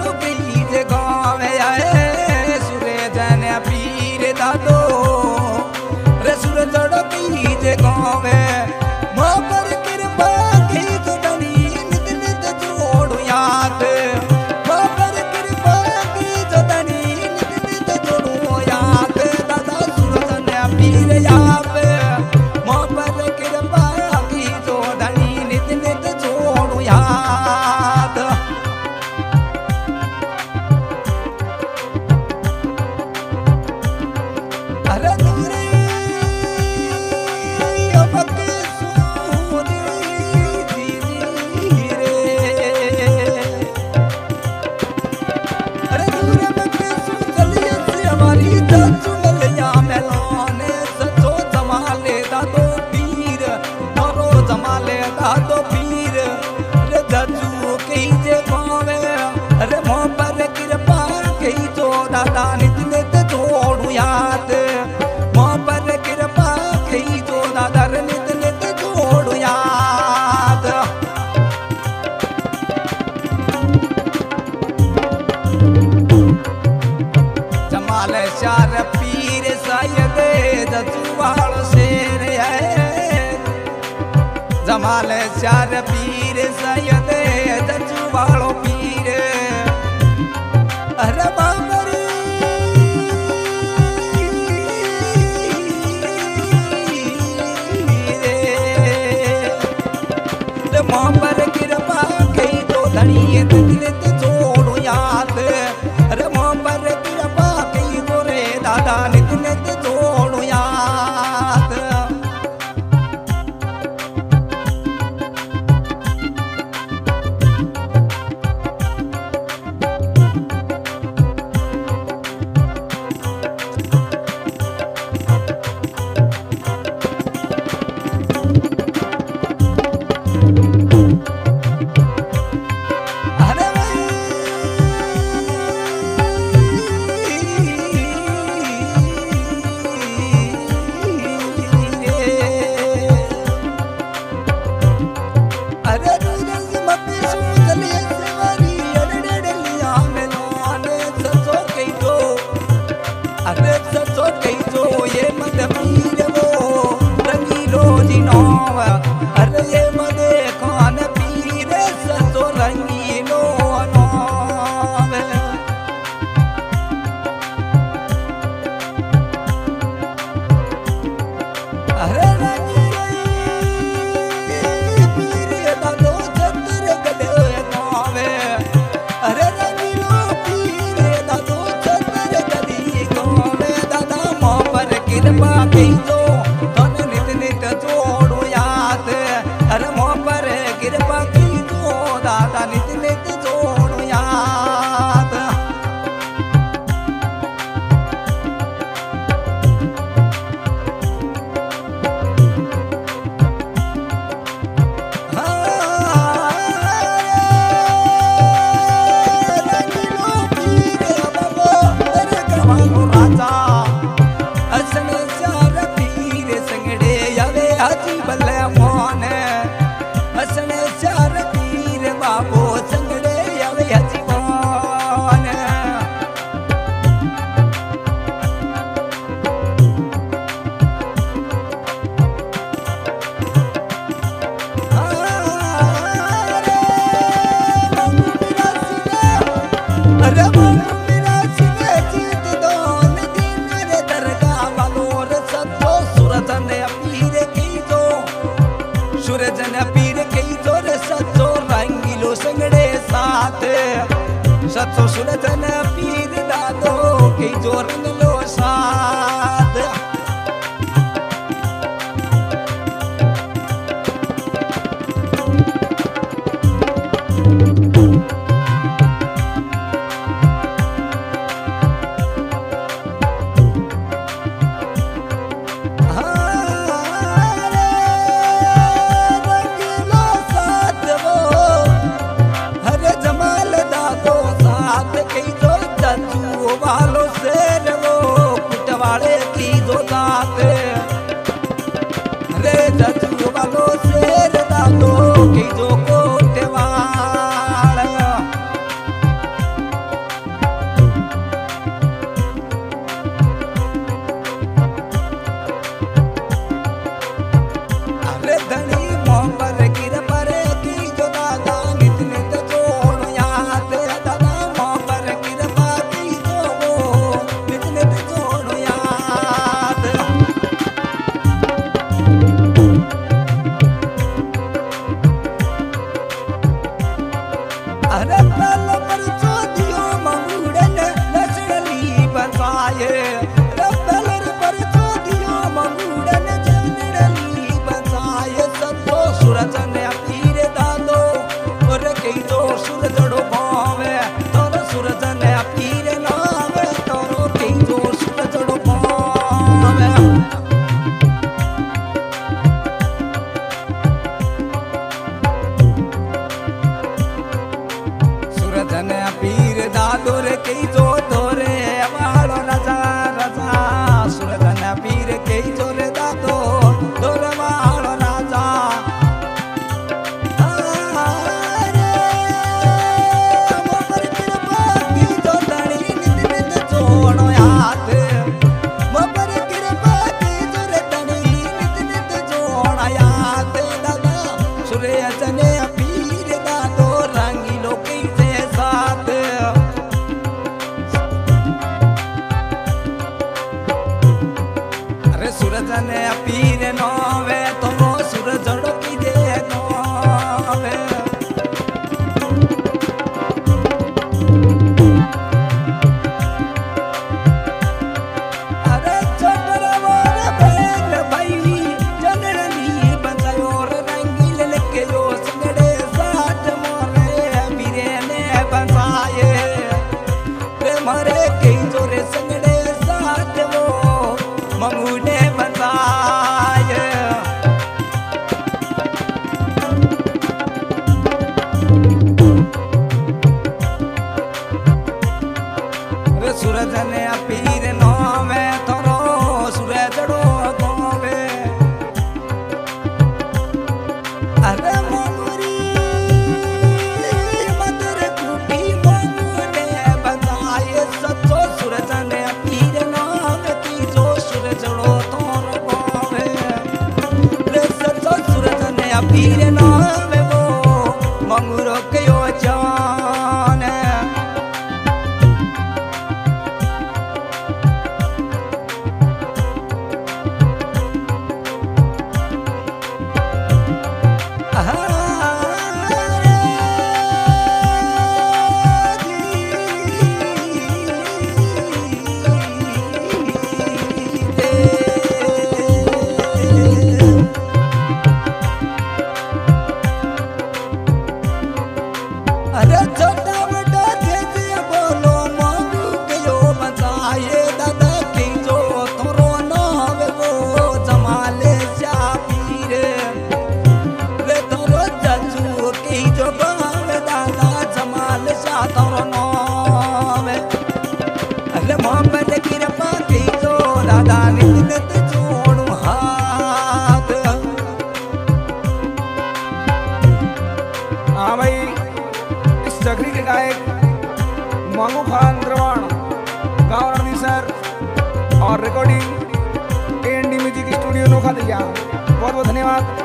चढ़ो कई जे गाँव आए सूरज ने पीर दादो रे सूरज चढ़ो कई जे गाँव माँ पर कृपा की तो धनी नित नित जोड़ो याद माँ पर कृपा की तो धनी नित नित जोड़ो याद दादा सूरज ने पीर याद माँ पर कृपा की तो धनी नित नित जोड़ो याद अरे दूरी अबक सूरी रे अरे दूर अबक सूरी से हमारी चाचू मलिया मेलाने सचो जमाले दादो पीर तोरो जमाले दादो पीर रे चाचू कहीं जे पावे अरे मोह पर कृपा कहीं जो दादा नित नित जोड़ू याद मोह पर कृपा कहीं जो दादा रे नित नित जोड़ू याद जमाल शार पीर सैयद जजुवाल शेर है जमाल शार पीर सैयद जजुवाल पीर अरे बाबरी रे माँ पर कृपा कहीं तो धनी नित नित जोड़ो याद अरे माँ पर कृपा कहीं तो रे दादा नित नित जोड़ो याद अरे अरे दूरज मत सूझले सवारी अड़ड़लिया मेलाने सचो कई दो अरे सचो कई दो ये मत पीर वो रंगीलो जिनोव अरे ये मदे खान पीर सचो रंगीलो नोव अरे रंगीलो पीर दादो छतर गले गावे अरे रंगीलो पीर दादो छतर गली गावे दादा माँ पर कृपा कहीं तो धन नित नित जोड़ो याद अरे माँ पर कृपा की तो दादा नित नित जोड़ो याद रंगीलो पीर बाबा अरे गवानो राजा हसन चार पीर संगड़े यावे हाजी बल्ले मोहन हसन चार पीर बाबो संगड़े यावे हाजी मोहन अरे मेरा सिने जीत दो दिन रे दरगाह वालो रे सतो सूरज ने पीर की जो सूरज ने पीर की जो रे सतो रंगीलो संगड़े साथ सतो सूरज ने पीर दादो की जो रंगलो साथ रंगीलो साथ वो हरे जमाल दादो साथ कई जो चाचू वालो शेर वो कुटवाड़े की जो दात रे चाचू वालो शेर दादो की जो कोटवाड़ पीर नोवे तोरो सुर जड़ो की दे नोवे अरे छोटरा वाला बेर भाई जनरली बंसायो रंगील लेके जो संगड़े साथ मोरे पीरे ने बंसाए रे मारे के जोरे संगड़े साथ वो मंगूने बंसाए रे सूरज ने पीर नोवे तोरो सूरज जड़ो गोवे अरे मंगूरी मदर कुटी मंगूने बंसाए सचो सूरज ने पीर नोवे तीजो सूरज जड़ो तोरो गोवे रे सचो सूरज ने पीर नोवे वो मंगूरो के यो जान अरे छोटा बड़ा जैसे बोलो मांगू के यो बचाए दादा की जो तोरो नावे वो जमाले जा पीरे रे तोरो जजू की जो बावे दादा जमाल जा तोरो नावे अरे मोहब्बत की रपा की जो दादा नित जोड़ू हाथ हाँ भाई इस जगरी के गायक मांगू खान द्रवाण गाँव रणदीप सर और recording Andy music studio Nokha दिया बहुत बहुत धन्यवाद।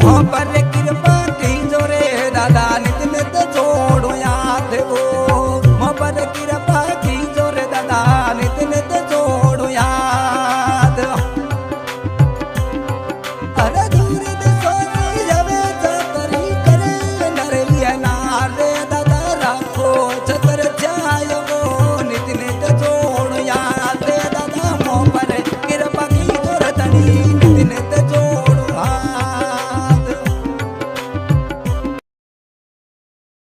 मोहब्बत